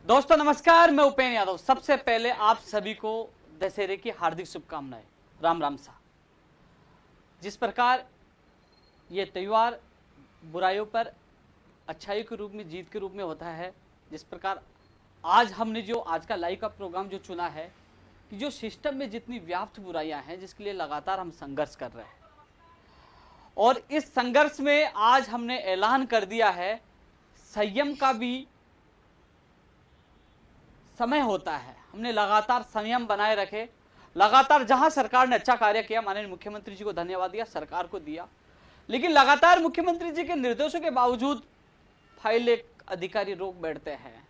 दोस्तों नमस्कार, मैं उपेंद्र यादव। सबसे पहले आप सभी को दशहरे की हार्दिक शुभकामनाएं। राम राम सा। जिस प्रकार ये त्योहार बुराइयों पर अच्छाई के रूप में, जीत के रूप में होता है, जिस प्रकार आज हमने जो आज का लाइव का प्रोग्राम जो चुना है कि जो सिस्टम में जितनी व्याप्त बुराइयां हैं जिसके लिए लगातार हम संघर्ष कर रहे हैं, और इस संघर्ष में आज हमने ऐलान कर दिया है संयम का भी समय होता है। हमने लगातार संयम बनाए रखे। लगातार जहां सरकार ने अच्छा कार्य किया, माननीय मुख्यमंत्री जी को धन्यवाद दिया, सरकार को दिया, लेकिन लगातार मुख्यमंत्री जी के निर्देशों के बावजूद फाइल एक अधिकारी रोक बैठते हैं,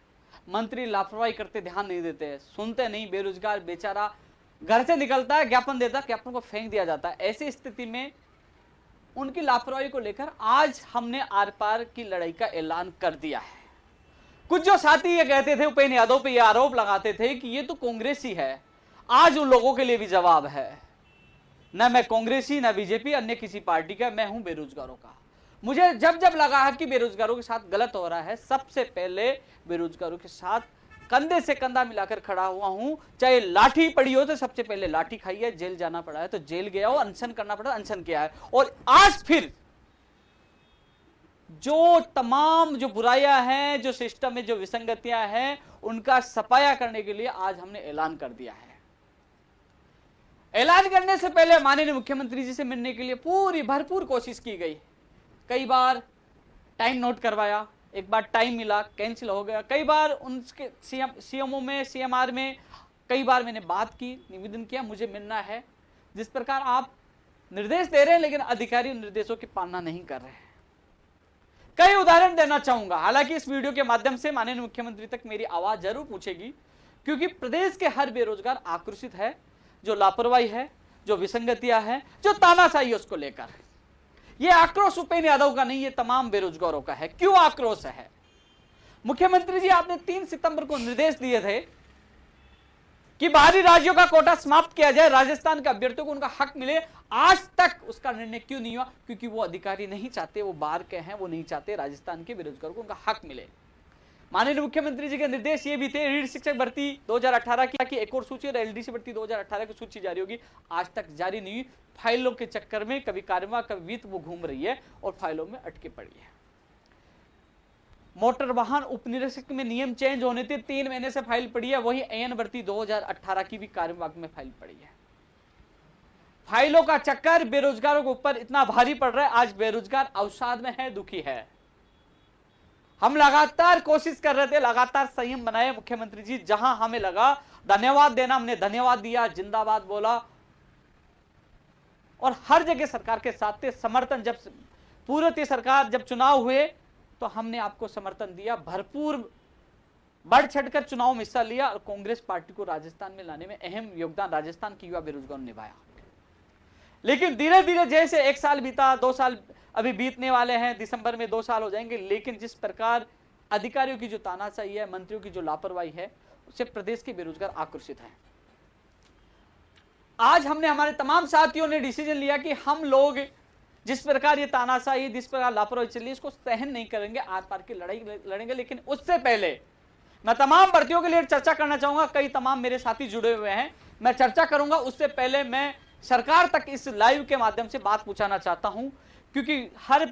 मंत्री लापरवाही करते, ध्यान नहीं देते, सुनते नहीं। बेरोजगार बेचारा घर से निकलता है, ज्ञापन देता है, ज्ञापन को फेंक दिया जाता है। ऐसी स्थिति में उनकी लापरवाही को लेकर आज हमने आर पार की लड़ाई का ऐलान कर दिया है। कुछ जो साथी ये कहते थे, उपेंद्र यादव पे ये आरोप लगाते थे कि ये तो कांग्रेसी है, आज उन लोगों के लिए भी जवाब है। न मैं कांग्रेसी, न बीजेपी, अन्य किसी पार्टी का, मैं हूं बेरोजगारों का। मुझे जब जब लगा है कि बेरोजगारों के साथ गलत हो रहा है, सबसे पहले बेरोजगारों के साथ कंधे से कंधा मिलाकर खड़ा हुआ हूं। चाहे लाठी पड़ी हो तो सबसे पहले लाठी खाई है, जेल जाना पड़ा है तो जेल गया हो, अनशन करना पड़ा, अनशन किया है, और आज फिर जो तमाम जो बुराइयां हैं, जो सिस्टम में जो विसंगतियां हैं, उनका सफाया करने के लिए आज हमने ऐलान कर दिया है। ऐलान करने से पहले माननीय मुख्यमंत्री जी से मिलने के लिए पूरी भरपूर कोशिश की गई। कई बार टाइम नोट करवाया, एक बार टाइम मिला, कैंसिल हो गया। कई बार उनके सीएमओ में, सीएमआर में कई बार मैंने बात की, निवेदन किया, मुझे मिलना है। जिस प्रकार आप निर्देश दे रहे हैं लेकिन अधिकारी निर्देशों की पालना नहीं कर रहे हैं। कई उदाहरण देना चाहूंगा। हालांकि इस वीडियो के माध्यम से माननीय मुख्यमंत्री तक मेरी आवाज जरूर पहुंचेगी, क्योंकि प्रदेश के हर बेरोजगार आक्रोशित है। जो लापरवाही है, जो विसंगतियां हैं, जो तानाशाही है, उसको लेकर यह आक्रोश उपेंद्र यादव का नहीं, ये तमाम बेरोजगारों का है। क्यों आक्रोश है? मुख्यमंत्री जी, आपने 3 सितंबर को निर्देश दिए थे कि बाहरी राज्यों का कोटा समाप्त किया जाए, राजस्थान के अभ्यर्थियों को उनका हक मिले। आज तक उसका निर्णय क्यों नहीं हुआ? क्योंकि वो अधिकारी नहीं चाहते, वो बाहर के हैं, वो नहीं चाहते राजस्थान के बेरोजगारों को उनका हक मिले। माननीय मुख्यमंत्री जी के निर्देश ये भी थे, रीढ़ शिक्षक भर्ती 2018 की एक और सूची और एलडीसी भर्ती 2018 की सूची जारी होगी। आज तक जारी नहीं हुई। फाइलों के चक्कर में कभी कार्यवाही, कभी वित्त, वो घूम रही है और फाइलों में अटके पड़ी है। मोटर वाहन उपनिरीक्षक में नियम चेंज होने थे, 3 महीने से फाइल पड़ी है। वही एएन भर्ती 2018 की भी कार्यवाही में फाइल पड़ी है। फाइलों का चक्कर बेरोजगारों के ऊपर इतना भारी पड़ रहा है। आज बेरोजगार अवसाद में है, दुखी है। हम लगातार कोशिश कर रहे थे, लगातार संयम बनाए मुख्यमंत्री जी। जहां हमें लगा धन्यवाद देना, हमने धन्यवाद दिया, जिंदाबाद बोला, और हर जगह सरकार के साथ थे। समर्थन जब पूर्व थी सरकार, जब चुनाव हुए तो हमने आपको समर्थन दिया, भरपूर बढ़ चढ़कर चुनाव में हिस्सा लिया, और कांग्रेस पार्टी को राजस्थान में लाने में अहम योगदान राजस्थान के युवा बेरोजगारों ने निभाया। लेकिन धीरे धीरे जैसे 1 साल बीता, 2 साल अभी बीतने वाले हैं, दिसंबर में 2 साल हो जाएंगे, लेकिन जिस प्रकार अधिकारियों की जो तानाशाही है, मंत्रियों की जो लापरवाही है, उससे प्रदेश के बेरोजगार आक्रोशित हैं। आज हमने, हमारे तमाम साथियों ने डिसीजन लिया कि हम लोग जिस प्रकार ये तानाशाही, जिस प्रकार लापरवाही चली, इसको सहन नहीं करेंगे, आर पार की लड़ाई लड़ेंगे। लेकिन उससे पहले मैं तमाम भर्तियों के लिए चर्चा करना चाहूंगा। कई तमाम मेरे साथी जुड़े हुए हैं, मैं चर्चा करूंगा। उससे पहले मैं सरकार तक इस लाइव के माध्यम से बात पहुंचाना चाहता हूं, क्योंकि हर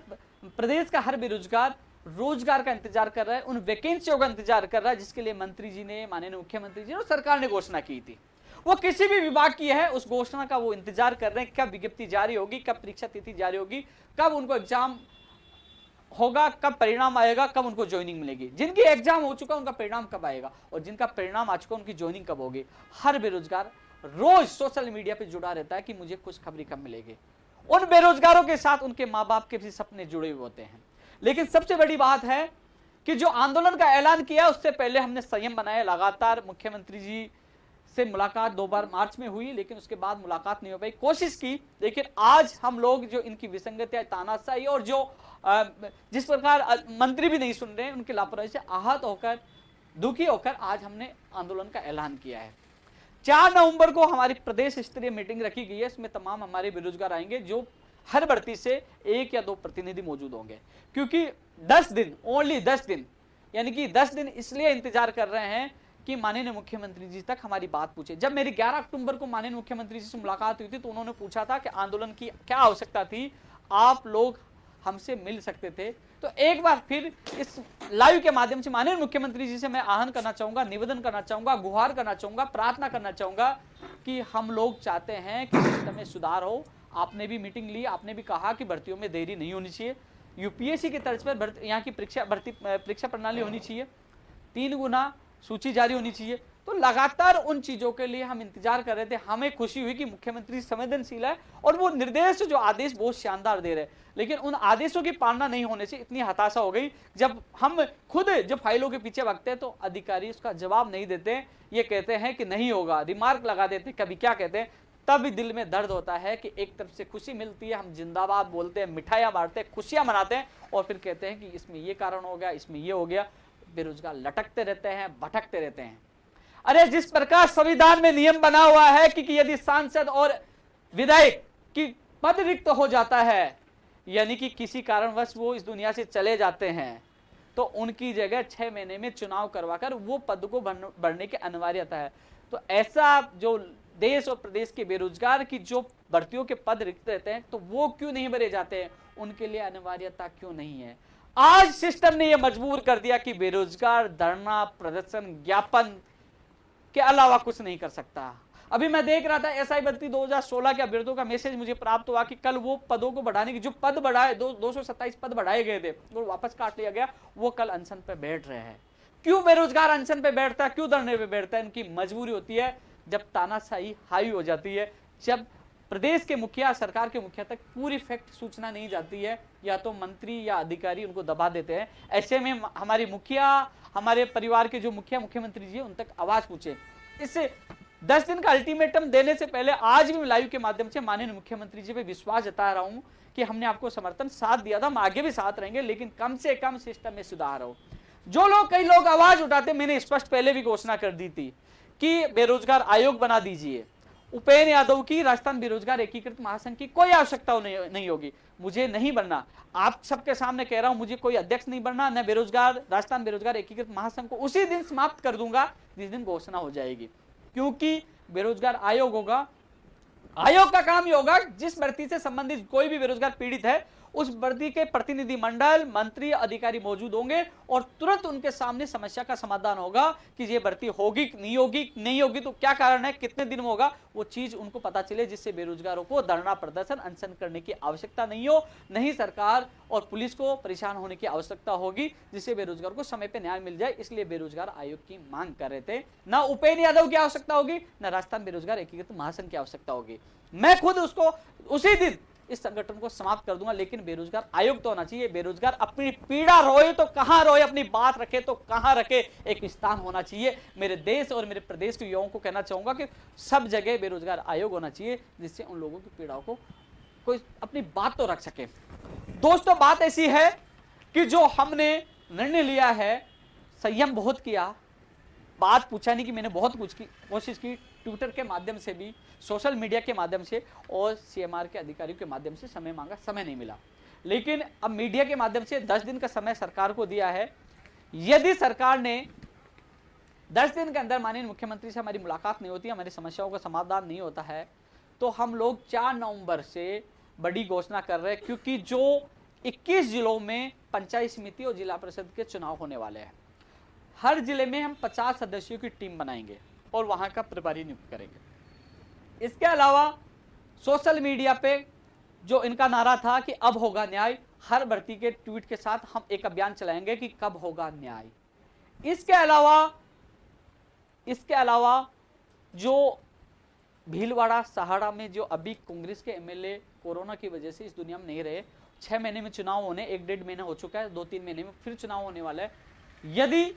प्रदेश का हर बेरोजगार रोजगार का इंतजार कर रहा है, उन वैकेंसियों का इंतजार कर रहा है जिसके लिए मंत्री जी ने, माननीय मुख्यमंत्री जी और सरकार ने घोषणा की थी। वो किसी भी विभाग की है, उस घोषणा का वो इंतजार कर रहे हैं। कब विज्ञप्ति जारी होगी, कब परीक्षा तिथि जारी होगी, कब उनको एग्जाम होगा, कब परिणाम आएगा, कब उनको ज्वाइनिंग मिलेगी। जिनकी एग्जाम हो चुका उनका परिणाम कब आएगा, और जिनका परिणाम आ चुका उनकी ज्वाइनिंग कब होगी। हर बेरोजगार रोज सोशल मीडिया पे जुड़ा रहता है कि मुझे खुशखबरी कब मिलेगी। उन बेरोजगारों के साथ उनके माँ बाप के भी सपने जुड़े हुए होते हैं। लेकिन सबसे बड़ी बात है कि जो आंदोलन का ऐलान किया, उससे पहले हमने संयम बनाया। लगातार मुख्यमंत्री जी से मुलाकात 2 बार मार्च में हुई, लेकिन उसके बाद मुलाकात नहीं हो पाई। कोशिश की, लेकिन आज हम लोग जो इनकी विसंगतियां, तानाशाही और जो जिस प्रकार मंत्री भी नहीं सुन रहे हैं, उनकी लापरवाही से आहत होकर, दुखी होकर आज हमने आंदोलन का ऐलान किया है। 4 नवंबर को हमारी प्रदेश स्तरीय मीटिंग रखी गई है। इसमें तमाम हमारे बेरोजगार आएंगे, जो हर भर्ती से 1 या 2 प्रतिनिधि मौजूद होंगे, क्योंकि 10 दिन, ओनली 10 दिन यानी कि 10 दिन इसलिए इंतजार कर रहे हैं कि माननीय मुख्यमंत्री जी तक हमारी बात पूछे। जब मेरी 11 अक्टूबर को माननीय मुख्यमंत्री जी से मुलाकात हुई थी तो उन्होंने पूछा था कि आंदोलन की क्या आवश्यकता थी, आप लोग हमसे मिल सकते थे। तो एक बार फिर इस लाइव के माध्यम से माननीय मुख्यमंत्री जी से मैं आह्वान करना चाहूंगा, निवेदन करना चाहूंगा, गुहार करना चाहूंगा, प्रार्थना करना चाहूंगा कि हम लोग चाहते हैं कि सिस्टम में सुधार हो। आपने भी मीटिंग ली, आपने भी कहा कि भर्तियों में देरी नहीं होनी चाहिए, यूपीएससी की तर्ज पर यहाँ की परीक्षा प्रणाली होनी चाहिए, 3 गुना सूची जारी होनी चाहिए। तो लगातार उन चीजों के लिए हम इंतजार कर रहे थे। हमें खुशी हुई कि मुख्यमंत्री संवेदनशील है और वो निर्देश जो आदेश बहुत शानदार दे रहे हैं, लेकिन उन आदेशों की पालना नहीं होने से इतनी हताशा हो गई। जब हम खुद जब फाइलों के पीछे भागते हैं तो अधिकारी उसका जवाब नहीं देते, ये कहते हैं कि नहीं होगा, रिमार्क लगा देते हैं, कभी क्या कहते हैं, तब दिल में दर्द होता है कि एक तरफ से खुशी मिलती है, हम जिंदाबाद बोलते हैं, मिठाइयां बांटते हैं, खुशियां मनाते हैं, और फिर कहते हैं कि इसमें ये कारण हो गया, इसमें ये हो गया। बेरोजगार लटकते रहते हैं, भटकते रहते हैं। अरे जिस प्रकार संविधान में नियम बना हुआ है कि यदि सांसद और विधायक की पद रिक्त हो जाता है, यानी कि किसी कारणवश वो इस दुनिया से चले जाते हैं, तो उनकी जगह 6 महीने में चुनाव करवाकर वो पद को भरने की अनिवार्यता है। तो ऐसा जो देश और प्रदेश के बेरोजगार की जो भर्तियों के पद रिक्त रहते हैं, तो वो क्यों नहीं भरे जाते हैं, उनके लिए अनिवार्यता क्यों नहीं है? आज सिस्टम ने यह मजबूर कर दिया कि बेरोजगार धरना, प्रदर्शन, ज्ञापन के अलावा कुछ नहीं कर सकता। अभी मैं देख रहा था एसआई भर्ती 2016 के अभ्यर्थियों का मैसेज मुझे प्राप्त हुआ कि कल वो पदों को बढ़ाने की जो पद बढ़ाए 227 पद बढ़ाए गए थे वो वापस काट लिया गया, वो कल अनशन पे बैठ रहे हैं। क्यों बेरोजगार अनशन पे बैठता है, क्यों धरने पे बैठता है? इनकी मजबूरी होती है जब तानाशाही हावी हो जाती है, जब प्रदेश के मुखिया, सरकार के मुखिया तक पूरी फैक्ट सूचना नहीं जाती है, या तो मंत्री या अधिकारी उनको दबा देते हैं। ऐसे में हमारी मुखिया, हमारे परिवार के जो मुख्यमंत्री जी उन तक आवाज पूछे। इससे 10 दिन का अल्टीमेटम देने से पहले आज भी मैं लाइव के माध्यम से माननीय मुख्यमंत्री जी पे विश्वास जता रहा हूं कि हमने आपको समर्थन साथ दिया था, हम आगे भी साथ रहेंगे, लेकिन कम से कम सिस्टम में सुधार हो। जो लोग, कई लोग आवाज उठाते, मैंने स्पष्ट पहले भी घोषणा कर दी थी कि बेरोजगार आयोग बना दीजिए। उपेंद्र यादव की राजस्थान बेरोजगार एकीकृत महासंघ की कोई आवश्यकता नहीं होगी, मुझे नहीं बनना। आप सबके सामने कह रहा हूं, मुझे कोई अध्यक्ष नहीं बनना, न राजस्थान बेरोजगार एकीकृत महासंघ को उसी दिन समाप्त कर दूंगा जिस दिन घोषणा हो जाएगी, क्योंकि बेरोजगार आयोग होगा। आयोग का काम ये होगा, जिस भर्ती से संबंधित कोई भी बेरोजगार पीड़ित है उस भर्ती के प्रतिनिधि मंडल, मंत्री, अधिकारी मौजूद होंगे और तुरंत उनके सामने समस्या का समाधान होगा कि ये भर्ती होगी नहीं होगी तो क्या कारण है, कितने दिन में होगा, वो चीज उनको पता चले, जिससे बेरोजगारों को धरना, प्रदर्शन, अनशन करने की आवश्यकता नहीं हो, नहीं सरकार और पुलिस को परेशान होने की आवश्यकता होगी, जिससे बेरोजगार को समय पर न्याय मिल जाए। इसलिए बेरोजगार आयोग की मांग कर रहे थे। ना उपेंद्र यादव की आवश्यकता होगी, ना राजस्थान बेरोजगार एकीकृत महासंघ की आवश्यकता होगी। मैं खुद उसको उसी दिन इस संगठन को समाप्त कर दूंगा, लेकिन बेरोजगार आयोग तो होना चाहिए। बेरोजगार अपनी पीड़ा रोए तो कहां रोए, अपनी बात रखे तो कहां रखे, एक स्थान होना चाहिए। मेरे देश और मेरे प्रदेश के युवाओं को कहना चाहूंगा कि सब जगह बेरोजगार आयोग होना चाहिए, जिससे उन लोगों की पीड़ाओं को कोई अपनी बात तो रख सके। दोस्तों, बात ऐसी है कि जो हमने निर्णय लिया है, संयम बहुत किया, बात पूछाने की मैंने बहुत कुछ की कोशिश की, ट्विटर के माध्यम से भी, सोशल मीडिया के माध्यम से और सीएमआर के अधिकारियों के माध्यम से समय मांगा, समय नहीं मिला। लेकिन अब मीडिया के माध्यम से 10 दिन का समय सरकार को दिया है। यदि सरकार ने 10 दिन के अंदर माननीय मुख्यमंत्री से हमारी मुलाकात नहीं होती, हमारी समस्याओं का समाधान नहीं होता है, तो हम लोग 4 नवंबर से बड़ी घोषणा कर रहे हैं, क्योंकि जो 21 जिलों में पंचायत समिति और जिला परिषद के चुनाव होने वाले हैं। हर जिले में हम 50 सदस्यों की टीम बनाएंगे और वहां का प्रभारी नियुक्त करेंगे। इसके अलावा सोशल मीडिया पे जो इनका नारा था कि अब होगा न्याय, हर भर्ती के ट्वीट के साथ हम एक अभियान चलाएंगे कि कब होगा न्याय। इसके अलावा जो भीलवाड़ा, सहाड़ा में जो अभी कांग्रेस के एमएलए कोरोना की वजह से इस दुनिया में नहीं रहे, 6 महीने में चुनाव होने, 1-1.5 महीना हो चुका है, 2-3 महीने में फिर चुनाव होने वाला है। यदि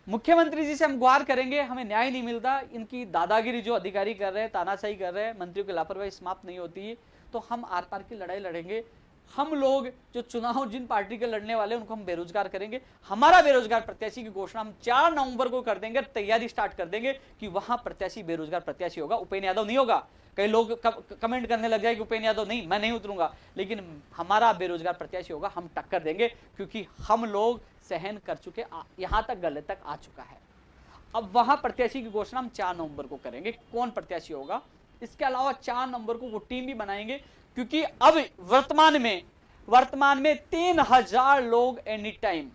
मुख्यमंत्री जी से हम गुहार करेंगे, हमें न्याय नहीं मिलता, इनकी दादागिरी जो अधिकारी कर रहे हैं, तानाशाही कर रहे हैं, मंत्रियों की लापरवाही समाप्त नहीं होती है, तो हम आर पार की लड़ाई लड़ेंगे। हम लोग जो चुनाव जिन पार्टी के लड़ने वाले उनको हम बेरोजगार करेंगे। हमारा बेरोजगार प्रत्याशी की घोषणा हम 4 नवंबर को कर देंगे, तैयारी स्टार्ट कर देंगे कि वहां प्रत्याशी बेरोजगार प्रत्याशी होगा, उपेंद्र यादव नहीं होगा। कई लोग कमेंट करने लग जाए कि उपेंद्र यादव नहीं, मैं नहीं उतरूंगा, लेकिन हमारा बेरोजगार प्रत्याशी होगा, हम टक्कर देंगे, क्योंकि हम लोग सहन कर चुके, यहां तक गले तक आ चुका है। अब वहां प्रत्याशी की घोषणा हम 4 नवंबर को करेंगे, कौन प्रत्याशी होगा। इसके अलावा 4 नवंबर को वो टीम भी बनाएंगे, क्योंकि अब वर्तमान में 3000 लोग एनी टाइम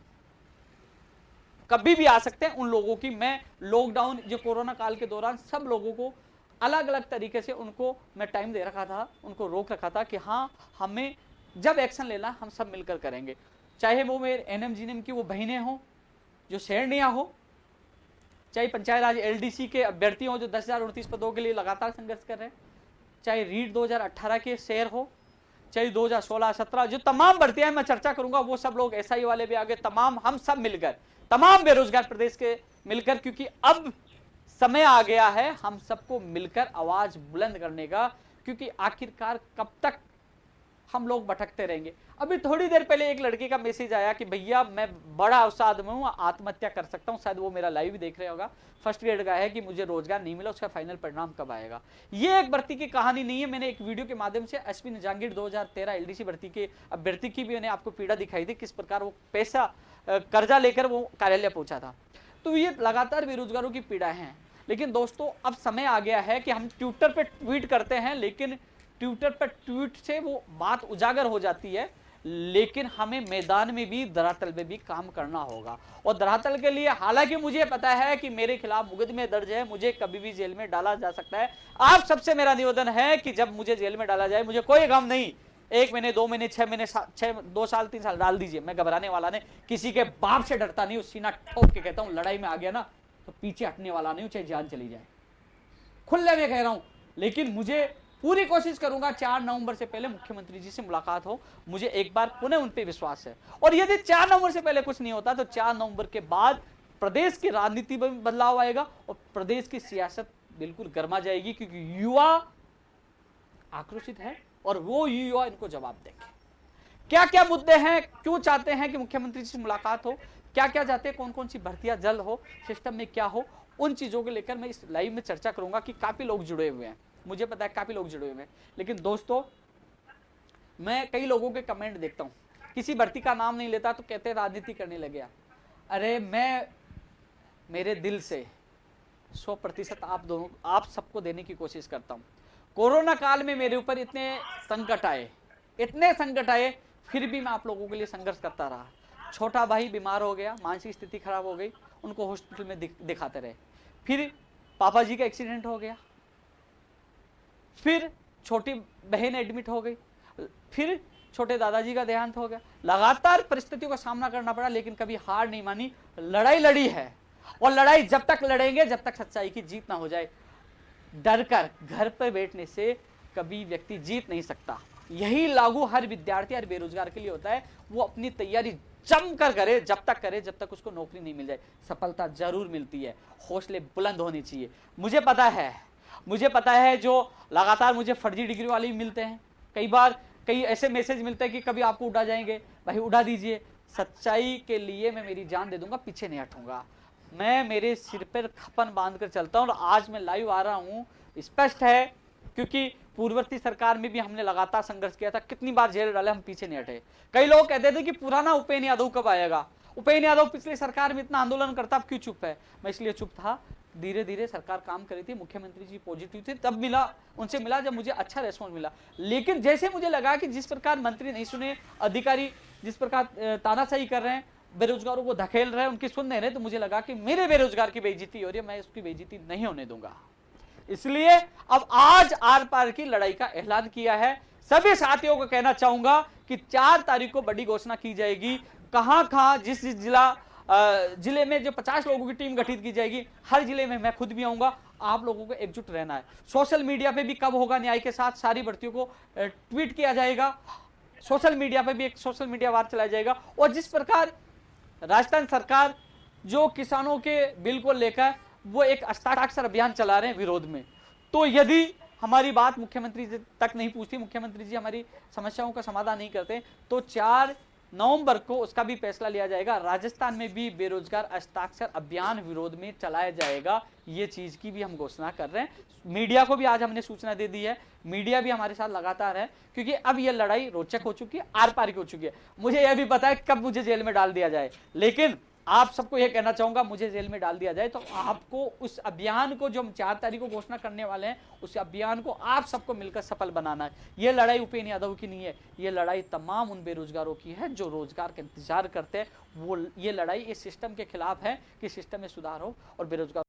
कभी भी आ सकते हैं। उन लोगों की मैं लॉकडाउन जो कोरोना काल के दौरान सब लोगों को अलग अलग तरीके से उनको मैं टाइम दे रखा था, उनको रोक रखा था कि हाँ हमें जब एक्शन लेना हम सब मिलकर करेंगे, चाहे वो मेरे एनएमजीएम की वो बहनें हो जो शेरनिया हो, चाहे पंचायत राज एलडीसी के अभ्यर्थी हो जो 10,039 पदों के लिए लगातार संघर्ष कर रहे हैं, चाहे रीट 2018 के शेर हो, चाहे 2016-17 जो तमाम भर्तियां मैं चर्चा करूंगा, वो सब लोग एसआई वाले भी आगे, तमाम हम सब मिलकर, तमाम बेरोजगार प्रदेश के मिलकर, क्योंकि अब समय आ गया है हम सबको मिलकर आवाज बुलंद करने का, क्योंकि आखिरकार कब तक हम लोग भटकते रहेंगे। अभी थोड़ी देर पहले एक लड़के का मैसेज आया कि भैया मैं बड़ा अवसाद में हूं, आत्महत्या कर सकता हूं, शायद वो मेरा लाइव भी देख रहे होगा, फर्स्ट ग्रेड का है कि मुझे रोजगार नहीं मिला, उसका फाइनल परिणाम कब आएगा। ये एक भर्ती की कहानी नहीं है, मैंने एक वीडियो के माध्यम से अश्विन जहांगीर 2013 एलडीसी भर्ती के अभ्यर्थी की भी मैंने आपको पीड़ा दिखाई थी, किस प्रकार वो पैसा कर्जा लेकर वो कार्यालय पहुंचा था। तो ये लगातार बेरोजगारों की पीड़ा है। लेकिन दोस्तों अब समय आ गया है कि हम ट्विटर पे ट्वीट करते हैं, लेकिन ट्विटर पर ट्वीट से वो बात उजागर हो जाती है, लेकिन हमें मैदान में भी धरातल में भी काम करना होगा। और धरातल के लिए हालांकि मुझे पता है कि मेरे खिलाफ मुकदमे दर्ज है, मुझे कभी भी जेल में डाला जा सकता है। आप सबसे मेरा निवेदन है कि जब मुझे जेल में डाला जाए मुझे कोई गम नहीं, 1 महीने 2 महीने 6 महीने 2 साल 3 साल डाल दीजिए, मैं घबराने वाला नहीं, किसी के बाप से डरता नहीं, सीना ठोक के कहता हूं लड़ाई में आ गया ना तो पीछे हटने वाला नहीं हूं, चाहे जान चली जाए, खुले में कह रहा हूं। लेकिन मुझे पूरी कोशिश करूंगा 4 नवंबर से पहले मुख्यमंत्री जी से मुलाकात हो, मुझे एक बार पुनः उन पे विश्वास है। और यदि 4 नवंबर से पहले कुछ नहीं होता तो 4 नवंबर के बाद प्रदेश की राजनीति में बदलाव आएगा और प्रदेश की सियासत बिल्कुल गर्मा जाएगी, क्योंकि युवा आक्रोशित है और वो युवा इनको जवाब देंगे। क्या क्या मुद्दे हैं, क्यों चाहते हैं कि मुख्यमंत्री जी से मुलाकात हो, क्या क्या चाहते हैं, कौन कौन सी भर्तियां जल्द हो, सिस्टम में क्या हो, उन चीजों को लेकर मैं इस लाइव में चर्चा करूंगा कि काफी लोग जुड़े हुए हैं, मुझे पता है काफी लोग जुड़े हुए हैं। लेकिन दोस्तों मैं कई लोगों के कमेंट देखता हूं, किसी भर्ती का नाम नहीं लेता तो कहते राजनीति करने लग गया। अरे मैं मेरे दिल से 100% आप सबको देने की कोशिश करता हूं। कोरोना काल में मेरे ऊपर इतने संकट आए, फिर भी मैं आप लोगों के लिए संघर्ष करता रहा। छोटा भाई बीमार हो गया, मानसिक स्थिति खराब हो गई, उनको हॉस्पिटल में दिखाते रहे, फिर पापा जी का एक्सीडेंट हो गया, फिर छोटी बहन एडमिट हो गई, फिर छोटे दादाजी का देहांत हो गया। लगातार परिस्थितियों का सामना करना पड़ा, लेकिन कभी हार नहीं मानी, लड़ाई लड़ी है। और लड़ाई जब तक लड़ेंगे जब तक सच्चाई की जीत ना हो जाए। डरकर घर पर बैठने से कभी व्यक्ति जीत नहीं सकता। यही लागू हर विद्यार्थी हर बेरोजगार के लिए होता है। वो अपनी तैयारी जमकर करे, जब तक उसको नौकरी नहीं मिल जाए। सफलता जरूर मिलती है, हौसले बुलंद होने चाहिए। मुझे पता है जो लगातार मुझे फर्जी डिग्री वाले भी मिलते हैं, कई बार कई ऐसे मैसेज मिलते हैं कि कभी आपको उड़ा जाएंगे, भाई उड़ा दीजिए। सच्चाई के लिए मैं मेरी जान दे दूंगा, पीछे नहीं हटूंगा। मैं मेरे सिर पर खपन बांध कर चलता हूं और आज मैं लाइव आ रहा हूं, स्पष्ट है, क्योंकि पूर्ववर्ती सरकार में भी हमने लगातार संघर्ष किया था, कितनी बार जेल डाले, हम पीछे नहीं हटे। कई लोग कहते थे कि पुराना उपेंद्र यादव कब आएगा, उपेंद्र यादव पिछली सरकार में इतना आंदोलन करता, अब क्यों चुप है। मैं इसलिए चुप था, धीरे धीरे सरकार काम करी थी, मुख्यमंत्री जी पॉजिटिव थे, तब उनसे मिला जब मुझे अच्छा रेस्पॉन्स मिला। लेकिन जैसे मुझे लगा कि जिस प्रकार मंत्री नहीं सुने, अधिकारी जिस प्रकार तानाशाही कर रहे हैं, बेरोजगारों को धकेल रहे हैं, उनकी सुन नहीं रहे, तो मुझे लगा कि मेरे बेरोजगार की बेइज्जती हो रही है, मैं उसकी बेइज्जती नहीं होने दूंगा। इसलिए अब आज आर पार की लड़ाई का ऐलान किया है। सभी साथियों को कहना चाहूंगा कि 4 तारीख को बड़ी घोषणा की जाएगी। कहां जिस जिले में जो 50 लोगों की टीम गठित की जाएगी, हर जिले में मैं खुद भी आऊंगा। आप लोगों को एकजुट रहना है। सोशल मीडिया पे भी कब होगा न्याय के साथ, सारी भर्तियों को ट्वीट किया जाएगा। सोशल मीडिया पे भी एक सोशल मीडिया वार चलाया जाएगा। और जिस प्रकार राजस्थान सरकार जो किसानों के बिल को लेकर वो एक हस्ताक्षर अभियान चला रहे हैं विरोध में, तो यदि हमारी बात मुख्यमंत्री जी तक नहीं पूछती, मुख्यमंत्री जी हमारी समस्याओं का समाधान नहीं करते, तो 4 नवंबर को उसका भी फैसला लिया जाएगा। राजस्थान में भी बेरोजगार हस्ताक्षर अभियान विरोध में चलाया जाएगा, ये चीज की भी हम घोषणा कर रहे हैं। मीडिया को भी आज हमने सूचना दे दी है, मीडिया भी हमारे साथ लगातार है, क्योंकि अब यह लड़ाई रोचक हो चुकी है, आर पार की हो चुकी है। मुझे यह भी पता है कब मुझे जेल में डाल दिया जाए, लेकिन आप सबको यह कहना चाहूंगा, मुझे जेल में डाल दिया जाए तो आपको उस अभियान को जो हम 4 तारीख को घोषणा करने वाले हैं, उस अभियान को आप सबको मिलकर सफल बनाना है। यह लड़ाई उपेंद्र यादव की नहीं है, यह लड़ाई तमाम उन बेरोजगारों की है जो रोजगार का इंतजार करते हैं। वो ये लड़ाई इस सिस्टम के खिलाफ है कि सिस्टम में सुधार हो और बेरोजगार